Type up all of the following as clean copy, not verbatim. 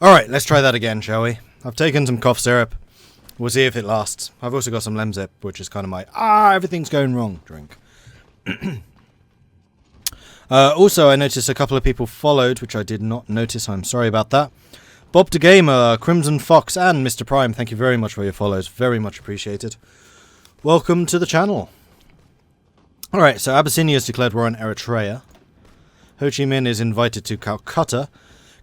Alright, let's try that again, shall we? I've taken some cough syrup. We'll see if it lasts. I've also got some Lemsip, which is kind of my, everything's going wrong drink. Also, I noticed a couple of people followed, which I did not notice. I'm sorry about that. Bob the Gamer, Crimson Fox, and Mr. Prime, thank you very much for your follows. Very much appreciated. Welcome to the channel. Alright, so Abyssinia has declared war on Eritrea. Ho Chi Minh is invited to Calcutta.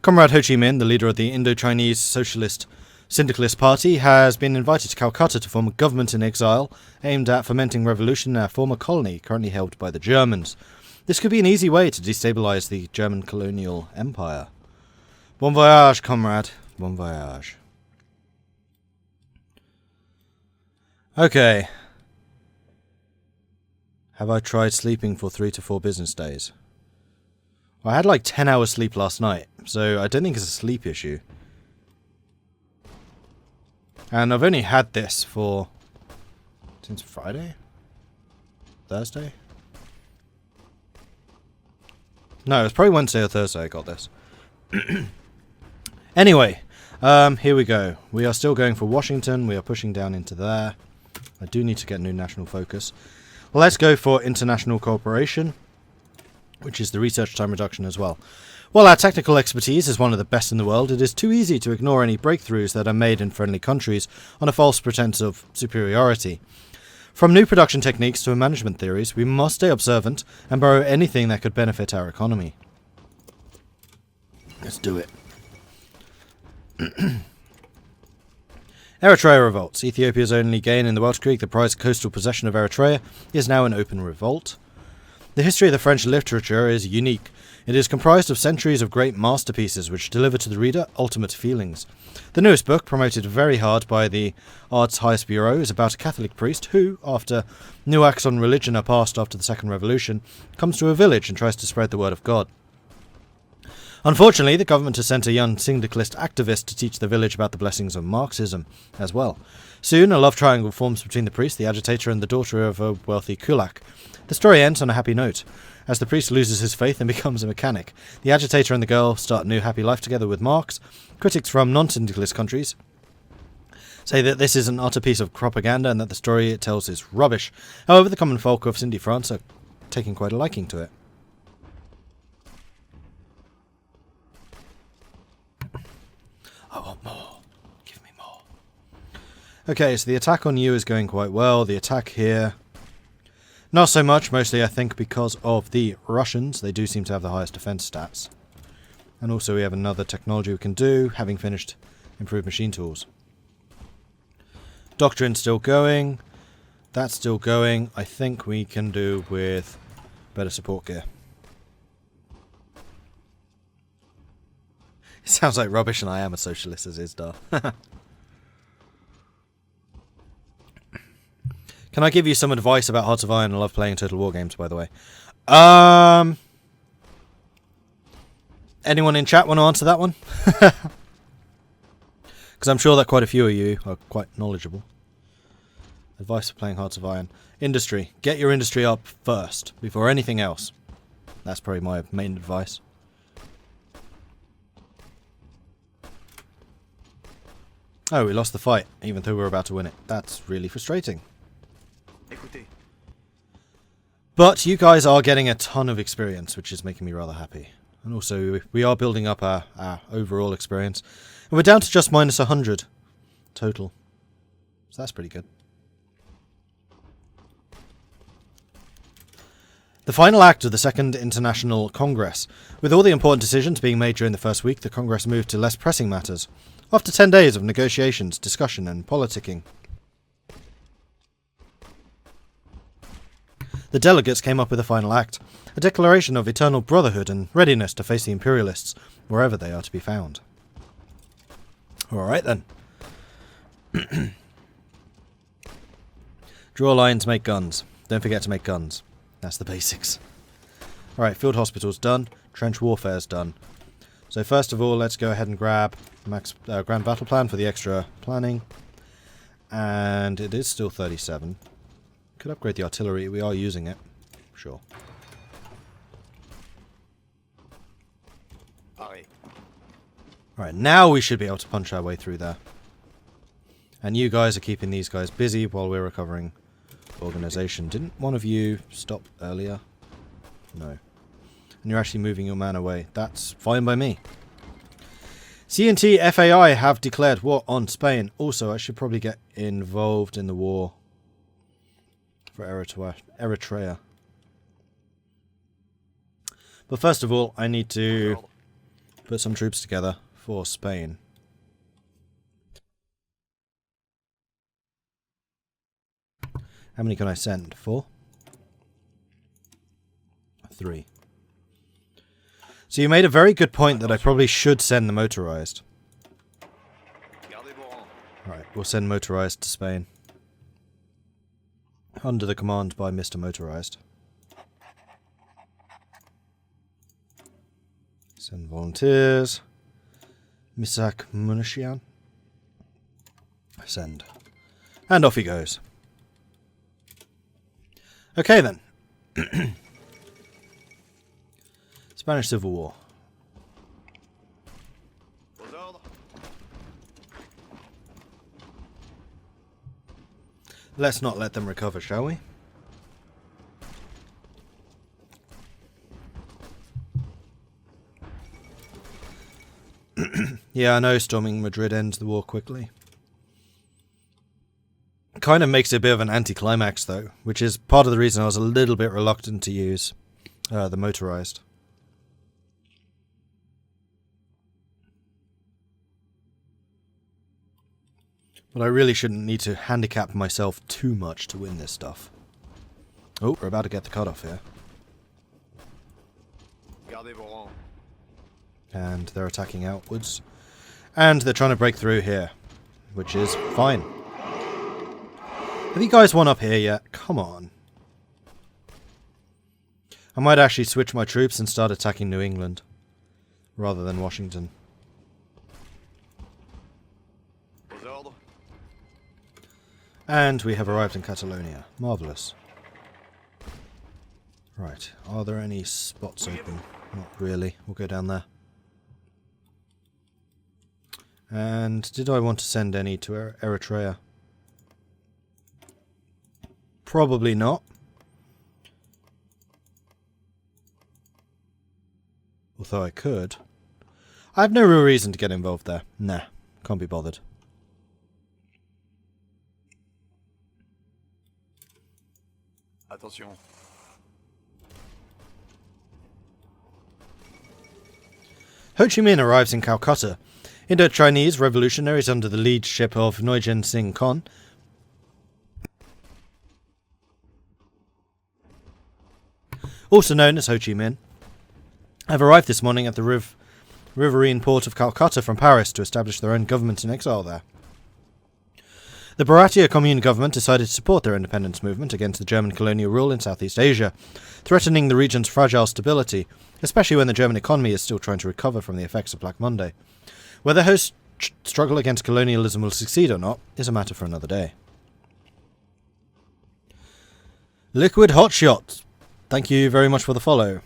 Comrade Ho Chi Minh, the leader of the Indo-Chinese Socialist Syndicalist Party, has been invited to Calcutta to form a government in exile aimed at fomenting revolution in our former colony, currently held by the Germans. This could be an easy way to destabilize the German colonial empire. Bon voyage, comrade. Bon voyage. Okay. Have I tried sleeping for 3 to 4 business days? I had like 10 hours sleep last night, so I don't think it's a sleep issue. And I've only had this for... since Friday? Thursday? No, it was probably Wednesday or Thursday I got this. Anyway, here we go. We are still going for Washington. We are pushing down into there. I do need to get new national focus. Let's go for international cooperation, which is the research time reduction as well. While our technical expertise is one of the best in the world, it is too easy to ignore any breakthroughs that are made in friendly countries on a false pretense of superiority. From new production techniques to management theories, we must stay observant and borrow anything that could benefit our economy. Let's do it. Eritrea revolts. Ethiopia's only gain in the Welsh Creek, the prized coastal possession of Eritrea, is now in open revolt. The history of the French literature is unique. It is comprised of centuries of great masterpieces which deliver to the reader ultimate feelings. The newest book, promoted very hard by the Art's Highest Bureau, is about a Catholic priest who, after new acts on religion are passed after the Second Revolution, comes to a village and tries to spread the word of God. Unfortunately, the government has sent a young syndicalist activist to teach the village about the blessings of Marxism as well. Soon, a love triangle forms between the priest, the agitator, and the daughter of a wealthy kulak. The story ends on a happy note. As the priest loses his faith and becomes a mechanic, the agitator and the girl start a new happy life together with Marx. Critics from non-syndicalist countries say that this is an utter piece of propaganda and that the story it tells is rubbish. However, the common folk of Cindy France are taking quite a liking to it. I want more. Give me more. Okay, so the attack on you is going quite well. The attack here, not so much, mostly I think because of the Russians. They do seem to have the highest defense stats. And also we have another technology we can do, having finished improved machine tools. Doctrine still going. That's still going. I think we can do with better support gear. It sounds like rubbish and I am a socialist as is, Dar. Can I give you some advice about Hearts of Iron? I love playing Total War games, by the way. Anyone in chat want to answer that one? Because I'm sure that quite a few of you are quite knowledgeable. Advice for playing Hearts of Iron. Industry. Get your industry up first, before anything else. That's probably my main advice. Oh, we lost the fight, even though we were about to win it. That's really frustrating. But you guys are getting a ton of experience, which is making me rather happy. And also, we are building up our overall experience. And we're down to just minus 100 total. So that's pretty good. The final act of the Second International Congress. With all the important decisions being made during the first week, the Congress moved to less pressing matters. After 10 days of negotiations, discussion and politicking, the delegates came up with a final act, a declaration of eternal brotherhood and readiness to face the imperialists, wherever they are to be found. Alright then. Draw lines, make guns. Don't forget to make guns. That's the basics. Alright, field hospital's done. Trench warfare's done. So first of all, let's go ahead and grab Grand Battle Plan for the extra planning. And it is still 37. Could upgrade the artillery. We are using it. Sure. Alright, now we should be able to punch our way through there. And you guys are keeping these guys busy while we're recovering organization. Didn't one of you stop earlier? No. And you're actually moving your man away. That's fine by me. C&T FAI have declared war on Spain. Also, I should probably get involved in the war for Eritrea. But first of all, I need to put some troops together for Spain. How many can I send? 4? 3. So you made a very good point that I probably should send the motorized. Alright, we'll send motorized to Spain. Under the command by Mr. Motorized. Send volunteers. Misak Munashian. Send. And off he goes. Okay then. Spanish Civil War. Let's not let them recover, shall we? Yeah, I know storming Madrid ends the war quickly. Kind of makes it a bit of an anticlimax though, which is part of the reason I was a little bit reluctant to use the motorized. But I really shouldn't need to handicap myself too much to win this stuff. Oh, we're about to get the cutoff here. And they're attacking outwards. And they're trying to break through here, which is fine. Have you guys won up here yet? Come on. I might actually switch my troops and start attacking New England, rather than Washington. And we have arrived in Catalonia. Marvellous. Right, are there any spots open? Not really. We'll go down there. And did I want to send any to Eritrea? Probably not. Although I could. I have no real reason to get involved there. Nah, can't be bothered. Attention. Ho Chi Minh arrives in Calcutta. Indo-Chinese revolutionaries under the leadership of Nguyen Sinh Con also known as Ho Chi Minh, have arrived this morning at the riverine port of Calcutta from Paris to establish their own government in exile there. The Bharatiya Commune government decided to support their independence movement against the German colonial rule in Southeast Asia, threatening the region's fragile stability, especially when the German economy is still trying to recover from the effects of Black Monday. Whether Ho's struggle against colonialism will succeed or not is a matter for another day. Liquid Hotshot, thank you very much for the follow.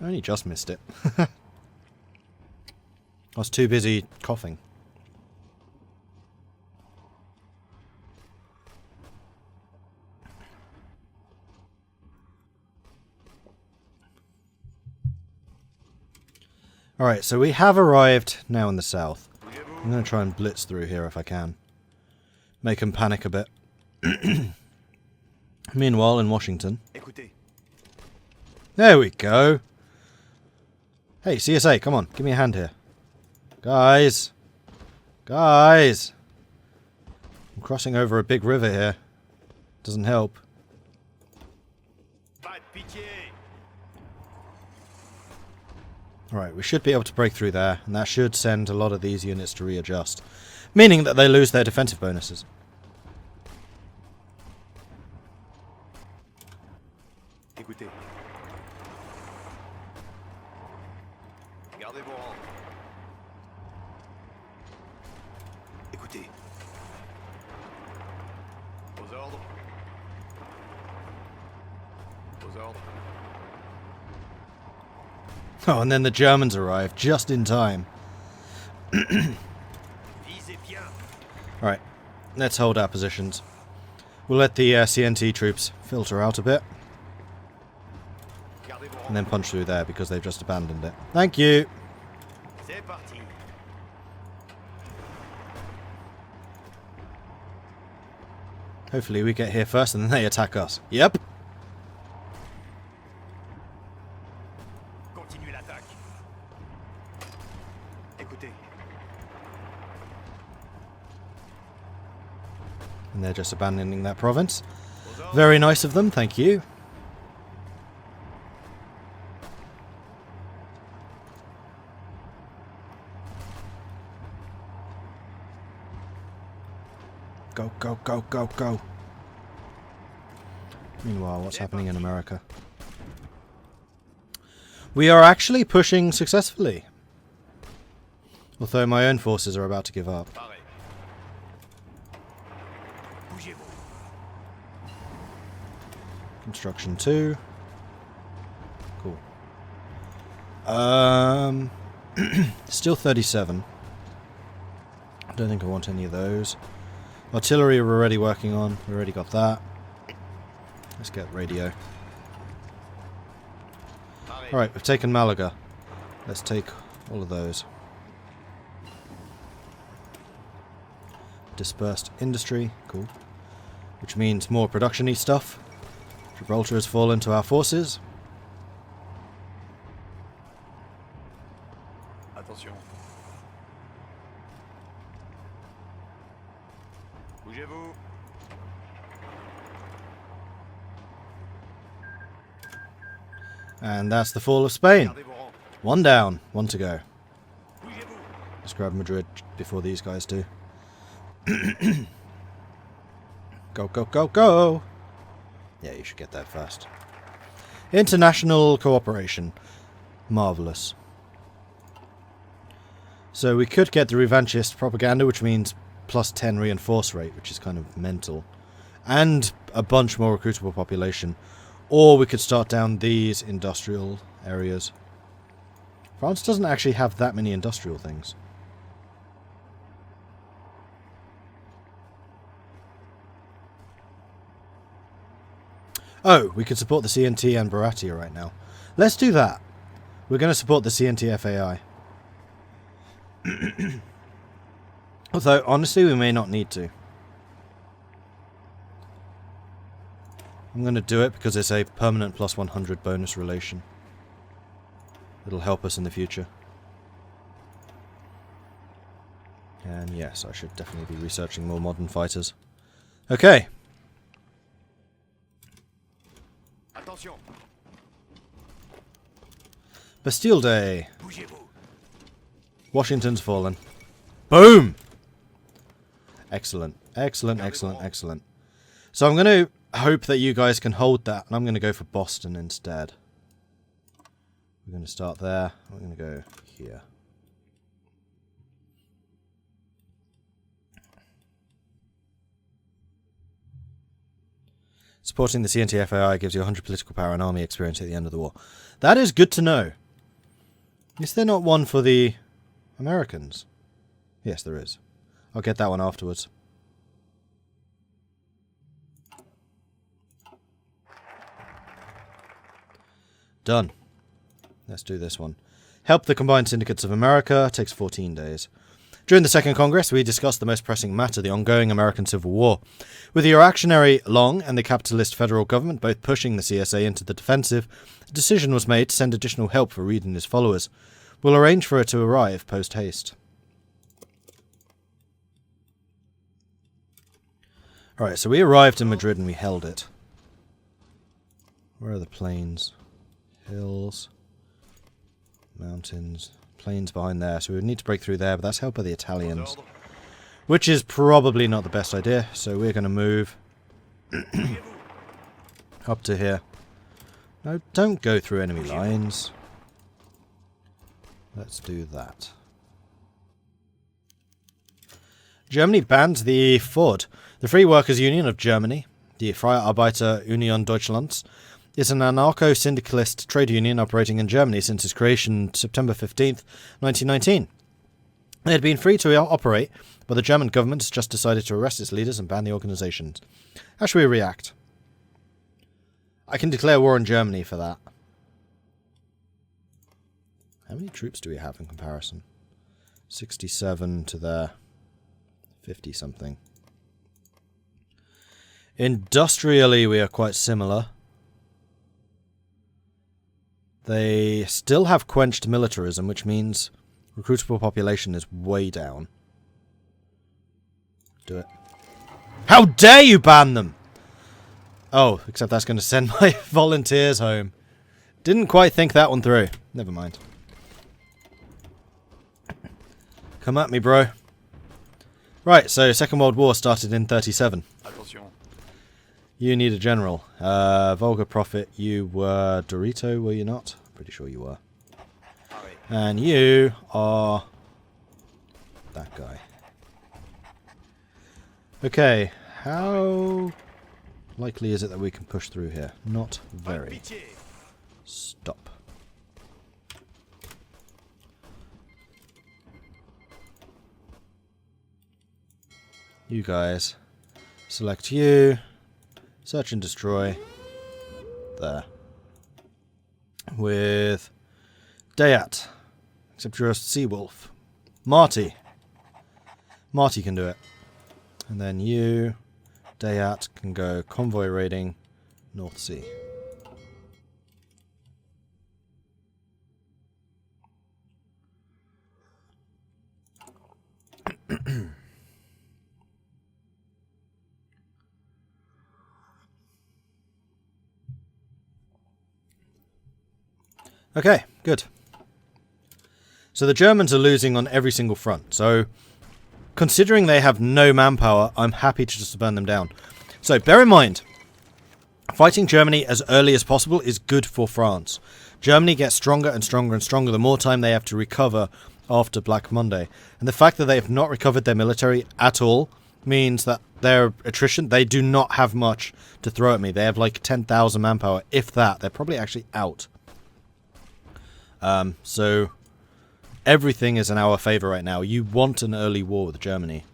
I only just missed it. I was too busy coughing. Alright, so we have arrived now in the south. I'm going to try and blitz through here if I can. Make them panic a bit. Meanwhile, in Washington... There we go! Hey, CSA, come on, give me a hand here. Guys! Guys! I'm crossing over a big river here. Doesn't help. Alright, we should be able to break through there, and that should send a lot of these units to readjust. Meaning that they lose their defensive bonuses. Écoutez. Gardez vos rangs. Écoutez. Aux ordres. Aux ordres. Oh, and then the Germans arrive just in time. Alright, let's hold our positions. We'll let the CNT troops filter out a bit. And then punch through there because they've just abandoned it. Thank you! Hopefully we get here first and then they attack us. Yep! And they're just abandoning that province. Very nice of them, thank you. Go, go, go, go, go. Meanwhile, what's happening in America? We are actually pushing successfully. Although my own forces are about to give up. Construction 2. Cool. Still 37. I don't think I want any of those. Artillery we're already working on. We already got that. Let's get radio. Alright, we've taken Malaga. Let's take all of those. Dispersed industry. Cool. Which means more production-y stuff. Gibraltar has fallen to our forces. Attention. Bougez-vous. And that's the fall of Spain. One down, one to go. Let's grab Madrid before these guys do. Go, go, go, go! Yeah, you should get that first. International cooperation. Marvellous. So we could get the revanchist propaganda, which means plus 10 reinforce rate, which is kind of mental. And a bunch more recruitable population. Or we could start down these industrial areas. France doesn't actually have that many industrial things. Oh, we could support the CNT and Baratia right now. Let's do that. We're going to support the CNT FAI. Although, honestly, we may not need to. I'm going to do it because it's a permanent plus 100 bonus relation. It'll help us in the future. And yes, I should definitely be researching more modern fighters. Okay. Attention. Bastille Day. Washington's fallen. Boom! Excellent. Excellent, excellent, excellent. So I'm going to hope that you guys can hold that, and I'm going to go for Boston instead. We're going to start there. We're going to go here. Supporting the CNT FAI gives you 100 political power and army experience at the end of the war. That is good to know. Is there not one for the Americans? Yes, there is. I'll get that one afterwards. Done. Let's do this one. Help the Combined Syndicates of America. Takes 14 days. During the Second Congress, we discussed the most pressing matter, the ongoing American Civil War. With the reactionary Long and the capitalist federal government both pushing the CSA into the defensive, a decision was made to send additional help for Reed and his followers. We'll arrange for it to arrive post-haste. Alright, so we arrived in Madrid and we held it. Where are the plains? Hills. Mountains. Plains behind there, so we would need to break through there, but that's helped by the Italians. Which is probably not the best idea, so we're going to move up to here. No, don't go through enemy lines. Let's do that. Germany banned the FOD, the Free Workers' Union of Germany, the Freie Arbeiter Union Deutschlands, is an anarcho-syndicalist trade union operating in Germany since its creation September 15th, 1919. They had been free to operate, but the German government has just decided to arrest its leaders and ban the organizations. How should we react? I can declare war on Germany for that. How many troops do we have in comparison? 67 to their 50-something. Industrially, we are quite similar. They still have quenched militarism, which means recruitable population is way down. Do it. How dare you ban them! Oh, except that's going to send my volunteers home. Didn't quite think that one through. Never mind. Come at me, bro. Right, so Second World War started in 37. Attention. You need a general. Volga Prophet, you were Dorito, were you not? Pretty sure you were. And you are that guy. Okay, how likely is it that we can push through here? Not very. Stop. You guys. Select you. Search and destroy. There. With Dayat. Except you're a sea wolf. Marty. Marty can do it. And then you, Dayat, can go convoy raiding North Sea. Okay, good. So the Germans are losing on every single front. So, considering they have no manpower, I'm happy to just burn them down. So, bear in mind, fighting Germany as early as possible is good for France. Germany gets stronger and stronger and stronger the more time they have to recover after Black Monday. And the fact that they have not recovered their military at all means that their attrition, they do not have much to throw at me. They have like 10,000 manpower, if that. They're probably actually out. So everything is in our favour right now. You want an early war with Germany.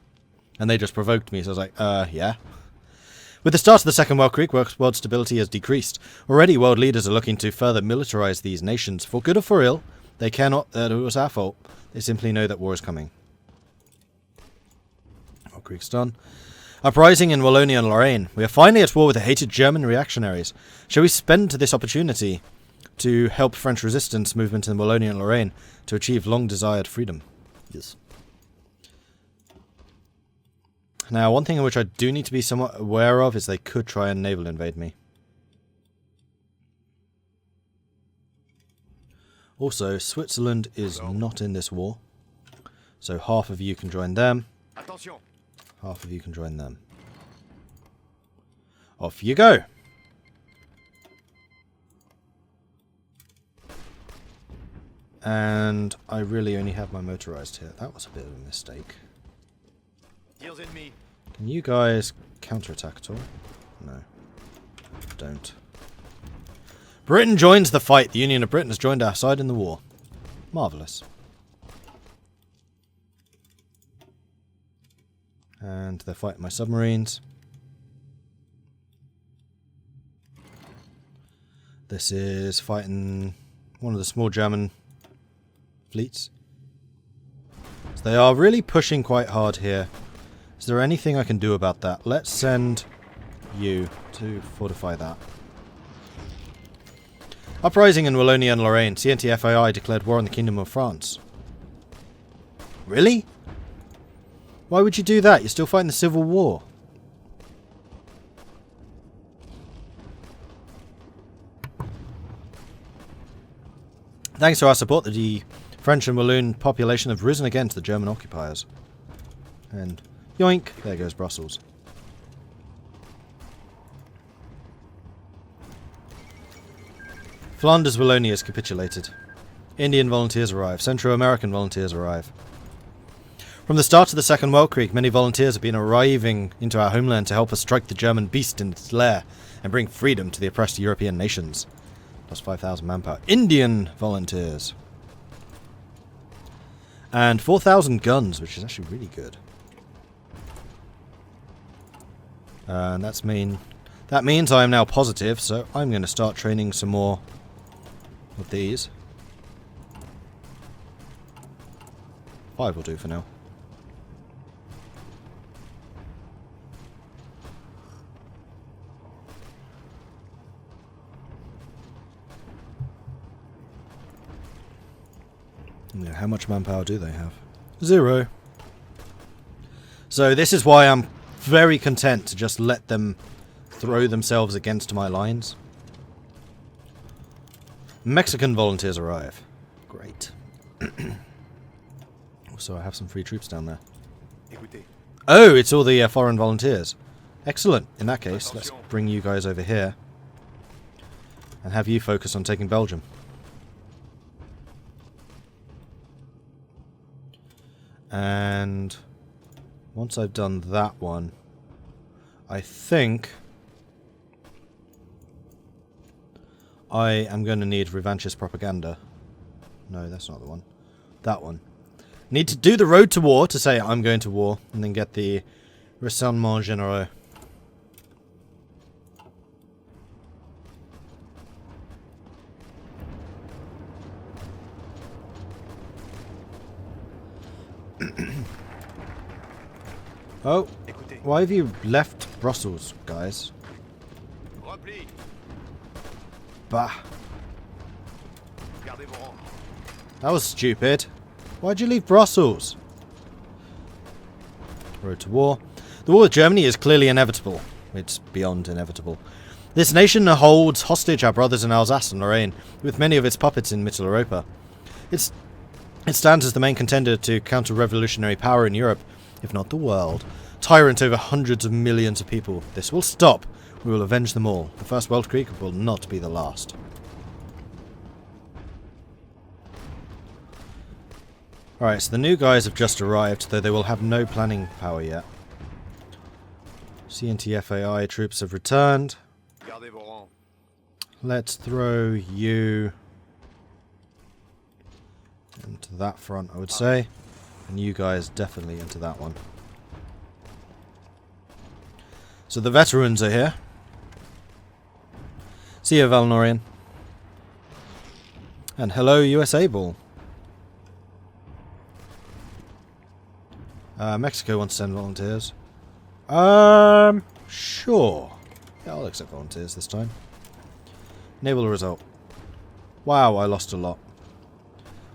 And they just provoked me, so I was like, yeah. With the start of the Second World War, world stability has decreased. Already world leaders are looking to further militarise these nations. For good or for ill, they cannot, it was our fault. They simply know that war is coming. War Creek's done. Uprising in Wallonia and Lorraine. We are finally at war with the hated German reactionaries. Shall we spend this opportunity to help French resistance movement in Wallonia and Lorraine to achieve long-desired freedom? Yes. Now, one thing in which I do need to be somewhat aware of is they could try and naval invade me. Also, Switzerland is not in this war, so half of you can join them. Attention. Half of you can join them. Off you go! And I really only have my motorized here. That was a bit of a mistake. Tirs ennemis. Can you guys counterattack at all? No. Don't. Britain joins the fight. The Union of Britain has joined our side in the war. Marvellous. And they're fighting my submarines. This is fighting one of the small German fleets. So they are really pushing quite hard here. Is there anything I can do about that? Let's send you to fortify that. Uprising in Wallonia and Lorraine. CNTFAI declared war on the Kingdom of France. Really? Why would you do that? You're still fighting the Civil War. Thanks to our support, the French and Walloon population have risen against the German occupiers. And yoink, there goes Brussels. Flanders Wallonia has capitulated. Indian volunteers arrive. Central American volunteers arrive. From the start of the Second World War, many volunteers have been arriving into our homeland to help us strike the German beast in its lair. and bring freedom to the oppressed European nations. Plus 5,000 manpower. Indian volunteers. And 4,000 guns, which is actually really good. And that means I am now positive, so I'm going to start training some more of these. 5 will do for now. Yeah, how much manpower do they have? 0. So this is why I'm very content to just let them throw themselves against my lines. Mexican volunteers arrive. Great. Also, I have some free troops down there. Oh, it's all the foreign volunteers. Excellent. In that case, let's bring you guys over here and have you focus on taking Belgium. And once I've done that one, I think I am going to need revanchist propaganda. No, that's not the one. That one. Need to do the road to war to say I'm going to war, and then get the rassemblement généraux. Oh, why have you left Brussels, guys? Bah. That was stupid. Why'd you leave Brussels? Road to war. The war with Germany is clearly inevitable. It's beyond inevitable. This nation holds hostage our brothers in Alsace and Lorraine, with many of its puppets in Mittel Europa. It stands as the main contender to counter-revolutionary power in Europe, if not the world. Tyrant over hundreds of millions of people. This will stop. We will avenge them all. The First World Krieg will not be the last. Alright, so the new guys have just arrived, though they will have no planning power yet. CNTFAI troops have returned. Let's throw you into that front, I would say. And you guys definitely into that one. So the veterans are here. See you, Valnorian. And hello, USA Ball. Mexico wants to send volunteers. Sure. Yeah, I'll accept volunteers this time. Naval result. Wow, I lost a lot.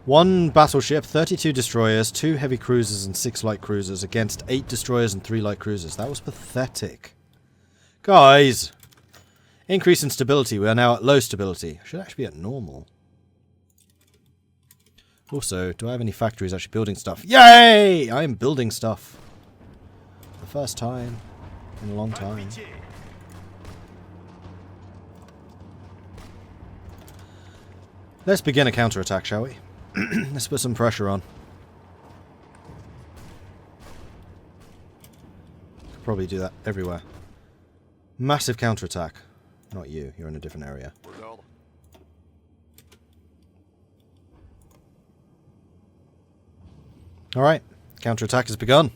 1 battleship, 32 destroyers, 2 heavy cruisers and 6 light cruisers against 8 destroyers and 3 light cruisers. That was pathetic. Guys! Increase in stability. We are now at low stability. Should actually be at normal. Also, do I have any factories actually building stuff? Yay! I am building stuff. For the first time in a long time. Let's begin a counterattack, shall we? Let's put some pressure on. Could probably do that everywhere. Massive counterattack. Not you, you're in a different area. Alright, counterattack has begun.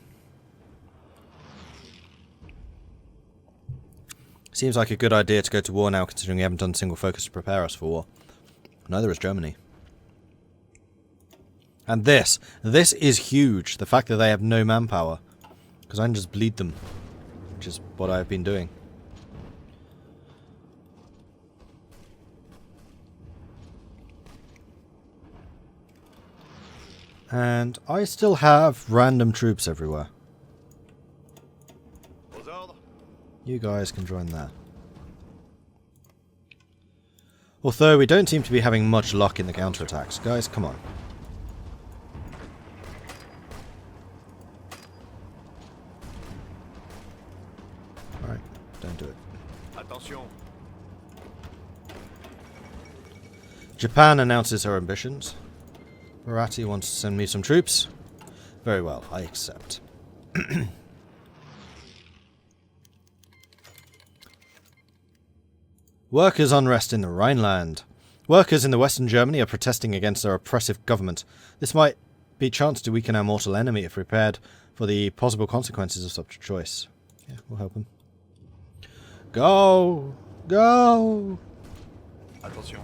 Seems like a good idea to go to war now, considering we haven't done single focus to prepare us for war. Neither has Germany. And this is huge, the fact that they have no manpower. Because I can just bleed them, which is what I've been doing. And I still have random troops everywhere. You guys can join there. Although we don't seem to be having much luck in the counterattacks. Guys, come on. Alright, don't do it. Attention. Japan announces her ambitions. Marathi wants to send me some troops. Very well, I accept. Workers' unrest in the Rhineland. Workers in the Western Germany are protesting against their oppressive government. This might be a chance to weaken our mortal enemy if prepared for the possible consequences of such a choice. Yeah, we'll help him. Go! Go! Attention.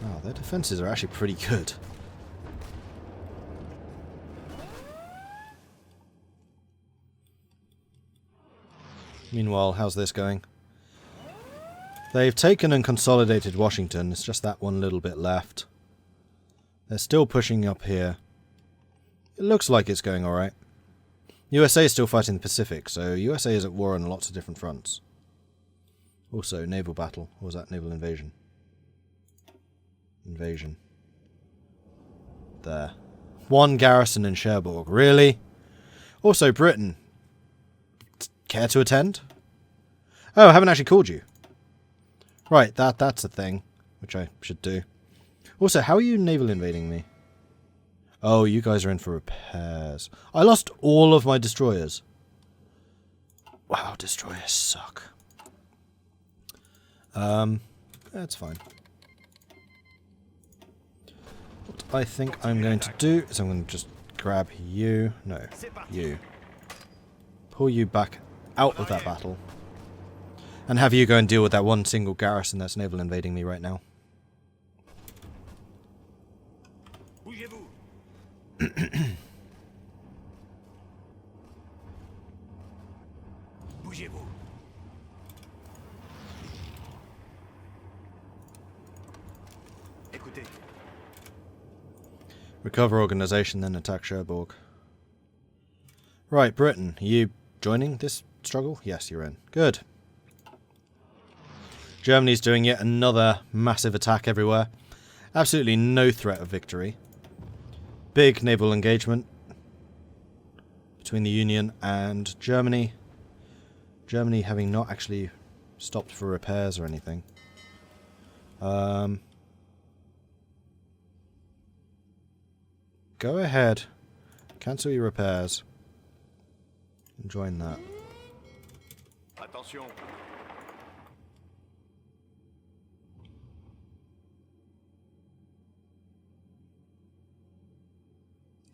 Wow, their defences are actually pretty good. Meanwhile, how's this going? They've taken and consolidated Washington. It's just that one little bit left. They're still pushing up here. It looks like it's going alright. USA is still fighting the Pacific, so USA is at war on lots of different fronts. Also, naval battle. Or was that naval invasion? Invasion. There. One garrison in Cherbourg. Really? Also, Britain. Care to attend? Oh, I haven't actually called you. Right, that's a thing, which I should do. Also, how are you naval invading me? Oh, you guys are in for repairs. I lost all of my destroyers. Wow, destroyers suck. That's fine. What I think I'm going to do is I'm going to just grab you. No, you. Pull you back out of that battle. And have you go and deal with that one single garrison that's naval invading me right now. Recover organization, then attack Cherbourg. Right, Britain, are you joining this struggle? Yes, you're in. Good. Germany's doing yet another massive attack everywhere. Absolutely no threat of victory. Big naval engagement between the Union and Germany. Germany having not actually stopped for repairs or anything. Go ahead. Cancel your repairs. And join that. Attention.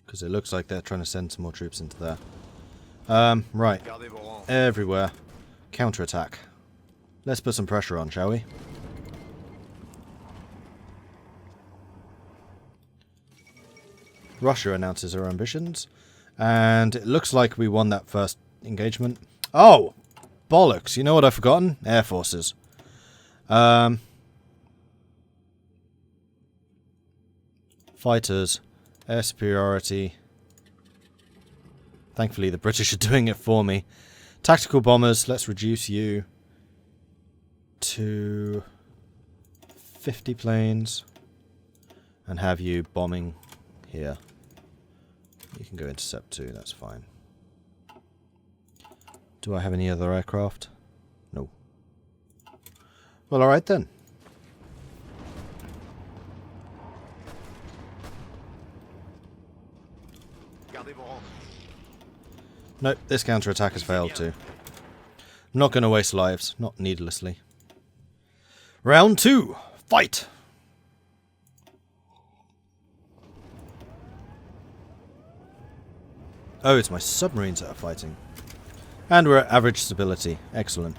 Because it looks like they're trying to send some more troops into there. Right. Everywhere. Counterattack. Let's put some pressure on, shall we? Russia announces her ambitions. And it looks like we won that first engagement. Oh! Bollocks. You know what I've forgotten? Air forces. Fighters. Air superiority. Thankfully the British are doing it for me. Tactical bombers. Let's reduce you to 50 planes. And have you bombing here. You can go intercept too, that's fine. Do I have any other aircraft? No. Well, alright then. Nope, this counterattack has failed too. I'm not going to waste lives, not needlessly. Round 2, fight! Oh, it's my submarines that are fighting. And we're at average stability. Excellent.